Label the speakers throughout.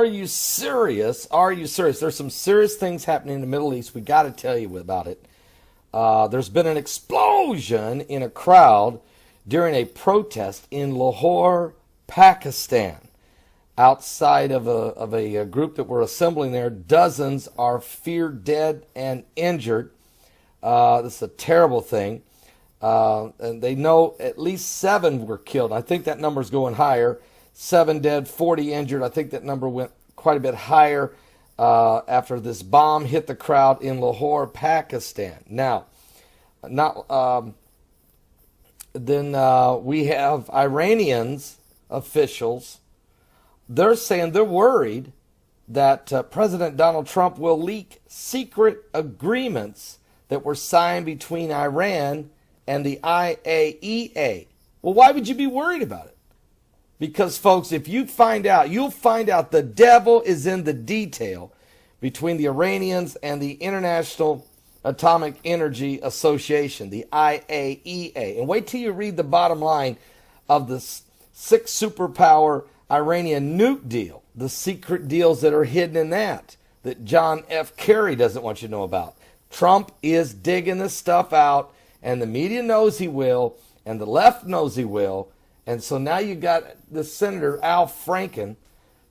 Speaker 1: you serious? Are you serious? There's some serious things happening in the Middle East. We got to tell you about it. There's been an explosion in a crowd during a protest in Lahore, Pakistan. Outside of a group that were assembling there, dozens are feared dead and injured. This is a terrible thing. And they know at least 7 were killed. I think that number's going higher. 7 dead, 40 injured. I think that number went quite a bit higher after this bomb hit the crowd in Lahore, Pakistan. Now, we have Iranians officials. They're saying they're worried that President Donald Trump will leak secret agreements that were signed between Iran and the IAEA. Well, why would you be worried about it? Because, folks, if you find out, you'll find out the devil is in the detail between the Iranians and the International Atomic Energy Association, the IAEA. And wait till you read the bottom line of the 6 superpower Iranian nuke deal, the secret deals that are hidden in that John F. Kerry doesn't want you to know about. Trump is digging this stuff out, and the media knows he will, and the left knows he will. And so now you got the Senator Al Franken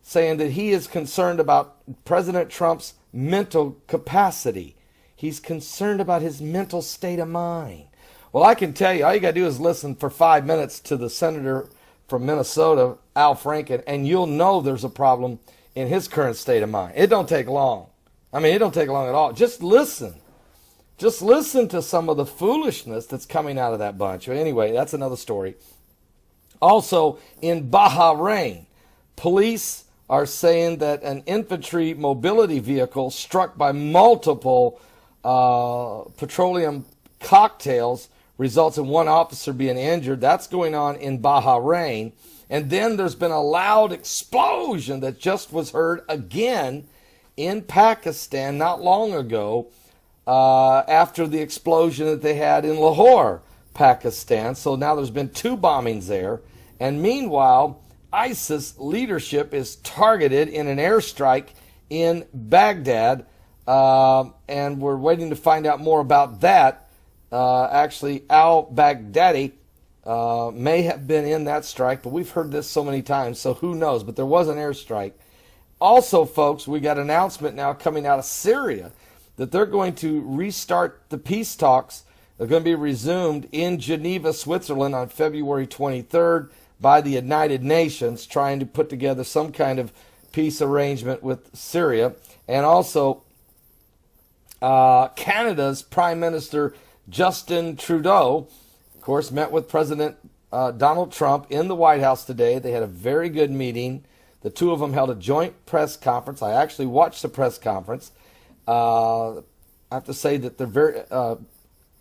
Speaker 1: saying that he is concerned about President Trump's mental capacity. He's concerned about his mental state of mind. Well, I can tell you, all you got to do is listen for 5 minutes to the senator from Minnesota, Al Franken, and you'll know there's a problem in his current state of mind. It don't take long. I mean, it don't take long at all. Just listen. Just listen to some of the foolishness that's coming out of that bunch. Anyway, that's another story. Also, in Bahrain, police are saying that an infantry mobility vehicle struck by multiple petroleum cocktails results in 1 officer being injured. That's going on in Bahrain. And then there's been a loud explosion that just was heard again in Pakistan not long ago after the explosion that they had in Lahore, Pakistan. So now there's been 2 bombings there. And meanwhile, ISIS leadership is targeted in an airstrike in Baghdad. And we're waiting to find out more about that. Actually, al-Baghdadi may have been in that strike, but we've heard this so many times, so who knows? But there was an airstrike. Also, folks, we got an announcement now coming out of Syria that they're going to restart the peace talks. They're going to be resumed in Geneva, Switzerland on February 23rd by the United Nations, trying to put together some kind of peace arrangement with Syria. And also, Canada's Prime Minister Justin Trudeau, of course, met with President Donald Trump in the White House today. They had a very good meeting. The 2 of them held a joint press conference. I actually watched the press conference. I have to say that the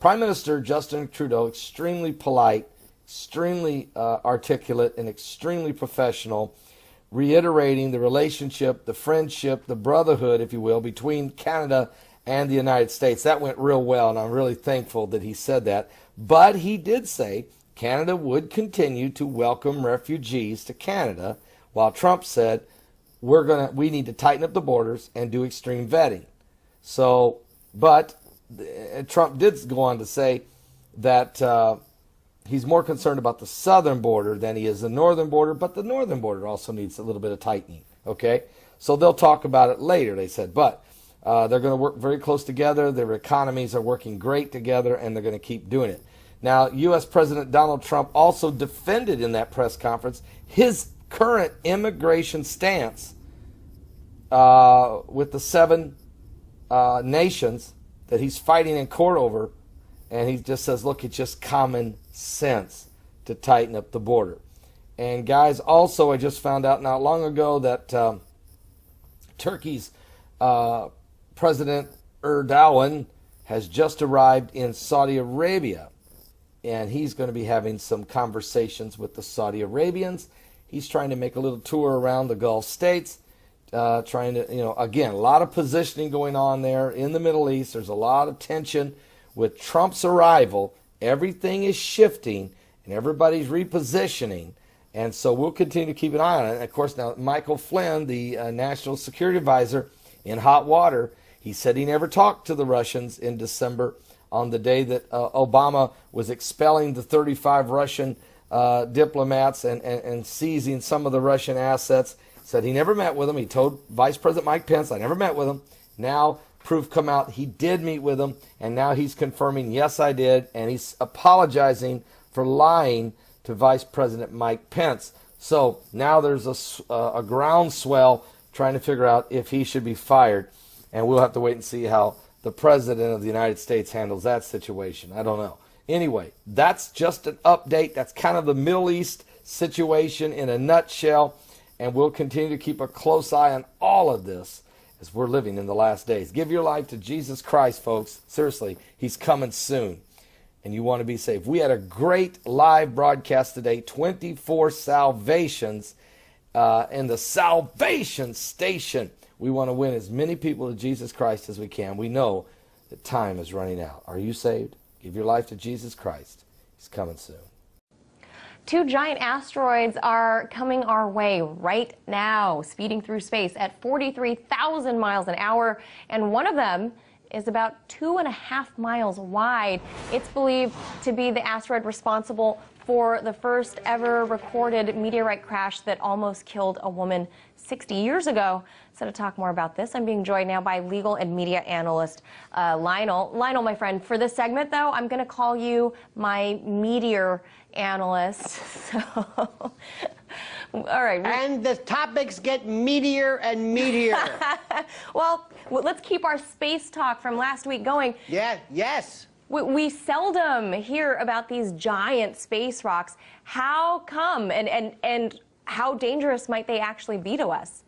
Speaker 1: Prime Minister Justin Trudeau, extremely polite, extremely articulate, and extremely professional, reiterating the relationship, the friendship, the brotherhood, if you will, between Canada and the United States. That went real well, and I'm really thankful that he said that. But he did say Canada would continue to welcome refugees to Canada, while Trump said we need to tighten up the borders and do extreme vetting. So, but Trump did go on to say that he's more concerned about the southern border than he is the northern border, but the northern border also needs a little bit of tightening. Okay, so they'll talk about it later, they said, but they're going to work very close together. Their economies are working great together, and they're going to keep doing it. Now, U.S. President Donald Trump also defended in that press conference his current immigration stance with the 7 nations that he's fighting in court over. And he just says, look, it's just common sense to tighten up the border. And guys, also, I just found out not long ago that Turkey's President Erdogan has just arrived in Saudi Arabia, and he's going to be having some conversations with the Saudi Arabians. He's trying to make a little tour around the Gulf states, trying to, again, a lot of positioning going on there in the Middle East. There's a lot of tension. With Trump's arrival, everything is shifting, and everybody's repositioning. And so we'll continue to keep an eye on it. And of course, now Michael Flynn, the National Security Advisor, in hot water. He said he never talked to the Russians in December on the day that Obama was expelling the 35 Russian diplomats and seizing some of the Russian assets. Said he never met with them. He told Vice President Mike Pence, I never met with him. Now proof come out, he did meet with him, and now he's confirming, yes, I did, and he's apologizing for lying to Vice President Mike Pence. So now there's a groundswell trying to figure out if he should be fired, and we'll have to wait and see how the President of the United States handles that situation. I don't know. Anyway, that's just an update. That's kind of the Middle East situation in a nutshell, and we'll continue to keep a close eye on all of this as we're living in the last days. Give your life to Jesus Christ, folks. Seriously, he's coming soon, and you want to be saved. We had a great live broadcast today, 24 salvations in the Salvation Station. We want to win as many people to Jesus Christ as we can. We know that time is running out. Are you saved? Give your life to Jesus Christ. He's coming soon.
Speaker 2: 2 giant asteroids are coming our way right now, speeding through space at 43,000 miles an hour, and one of them is about 2.5 miles wide. It's believed to be the asteroid responsible for the first ever recorded meteorite crash that almost killed a woman 60 years ago. So to talk more about this, I'm being joined now by legal and media analyst Lionel. Lionel, my friend, for this segment, though, I'm going to call you my meteor analyst. So, all right.
Speaker 3: And the topics get meatier and meatier.
Speaker 2: Well, let's keep our space talk from last week going.
Speaker 3: Yeah, yes.
Speaker 2: We seldom hear about these giant space rocks. How come, and how dangerous might they actually be to us?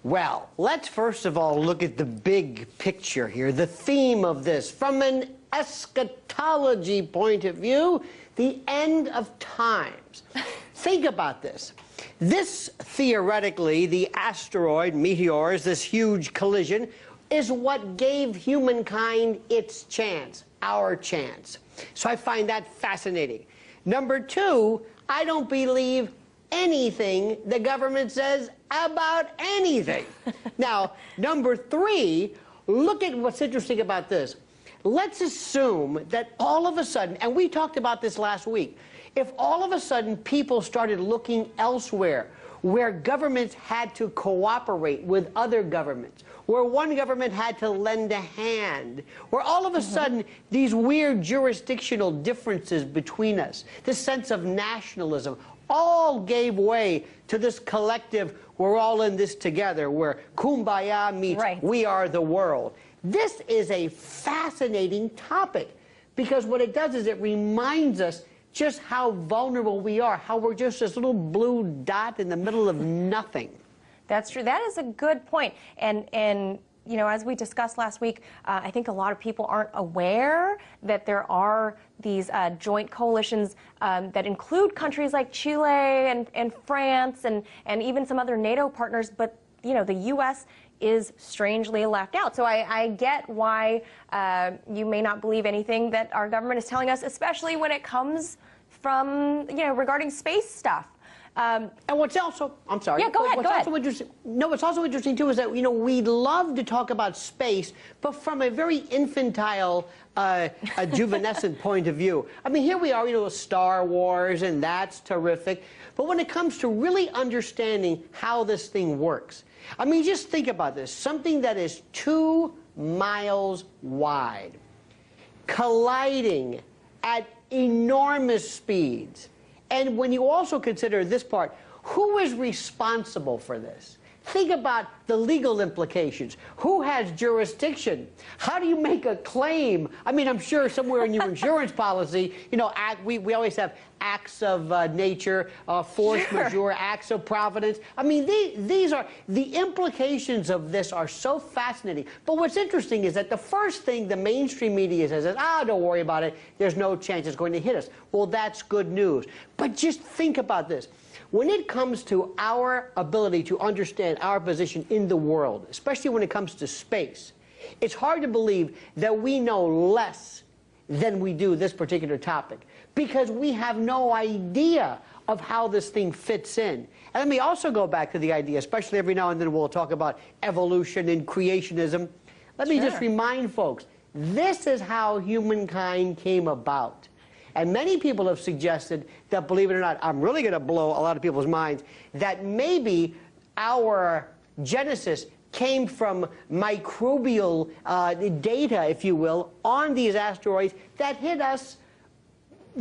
Speaker 3: Well, let's first of all look at the big picture here, the theme of this. From an eschatology point of view, the end of times. Think about this. This, theoretically, the asteroid, meteors, this huge collision, is what gave humankind its chance, our chance. So I find that fascinating. Number 2, I don't believe anything the government says about anything. Now, number 3, look at what's interesting about this. Let's assume that all of a sudden, and we talked about this last week, if all of a sudden people started looking elsewhere, where governments had to cooperate with other governments, where one government had to lend a hand, where all of a sudden these weird jurisdictional differences between us, this sense of nationalism, all gave way to this collective, we're all in this together, where kumbaya meets we are the world. This is a fascinating topic, because what it does is it reminds us just how vulnerable we are, how we're just this little blue dot in the middle of nothing.
Speaker 2: That's true. That is a good point. And you know, as we discussed last week, I think a lot of people aren't aware that there are these joint coalitions that include countries like Chile and France and even some other NATO partners. But, you know, the U.S. is strangely left out. So I get why you may not believe anything that our government is telling us, especially when it comes from, you know, regarding space stuff.
Speaker 3: And what's also, I'm sorry.
Speaker 2: Yeah, go ahead.
Speaker 3: Also interesting, no, what's also interesting, too, is that, you know, we love to talk about space, but from a very infantile, a juvenescent point of view. I mean, here we are, you know, Star Wars, and that's terrific. But when it comes to really understanding how this thing works, I mean, just think about this. Something that is 2 miles wide, colliding at enormous speeds. And when you also consider this part, who is responsible for this? Think about the legal implications. Who has jurisdiction? How do you make a claim? I mean, I'm sure somewhere in your insurance policy, you know, we always have acts of nature, force majeure, acts of providence. I mean, these are, the implications of this are so fascinating. But what's interesting is that the first thing the mainstream media says is, don't worry about it. There's no chance it's going to hit us. Well, that's good news. But just think about this. When it comes to our ability to understand our position in the world, especially when it comes to space, it's hard to believe that we know less than we do this particular topic, because we have no idea of how this thing fits in. And let me also go back to the idea, especially every now and then we'll talk about evolution and creationism. Let me just remind folks, this is how humankind came about. And many people have suggested that, believe it or not, I'm really going to blow a lot of people's minds, that maybe our genesis came from microbial data, if you will, on these asteroids that hit us,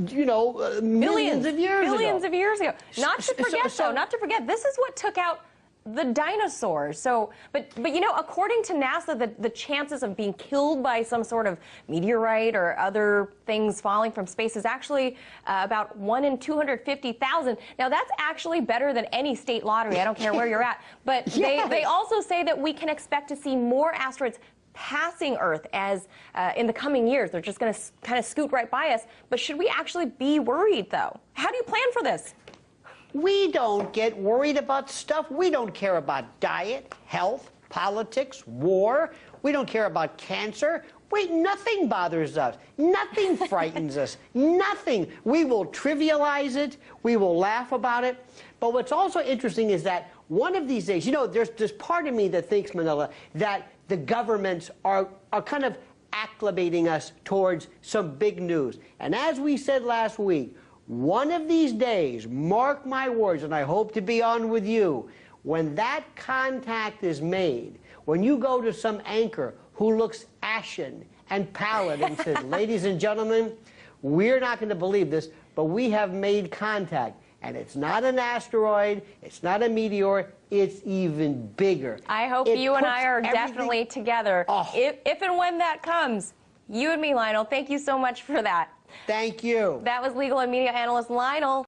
Speaker 3: you know, millions of years ago.
Speaker 2: Billions of years ago. Not to forget, though, not to forget, this is what took out the dinosaurs. So, but you know, according to NASA, the chances of being killed by some sort of meteorite or other things falling from space is actually about 1 in 250,000. Now, that's actually better than any state lottery. I don't care where you're at. But
Speaker 3: Yes.
Speaker 2: they also say that we can expect to see more asteroids passing Earth as in the coming years. They're just going to kind of scoot right by us. But should we actually be worried, though? How do you plan for this?
Speaker 3: We don't get worried about stuff. We don't care about diet, health, politics, war. We don't care about cancer. Nothing bothers us. Nothing frightens us. Nothing. We will trivialize it. We will laugh about it. But what's also interesting is that one of these days, you know, there's part of me that thinks, Manila, that the governments are kind of acclimating us towards some big news. And as we said last week, one of these days, mark my words, and I hope to be on with you, when that contact is made, when you go to some anchor who looks ashen and pallid and says, ladies and gentlemen, we're not going to believe this, but we have made contact. And it's not an asteroid, it's not a meteor, it's even bigger.
Speaker 2: I hope you and I are definitely together.
Speaker 3: Oh.
Speaker 2: If and when that comes, you and me, Lionel, thank you so much for that.
Speaker 3: Thank you.
Speaker 2: That was legal and media analyst Lionel.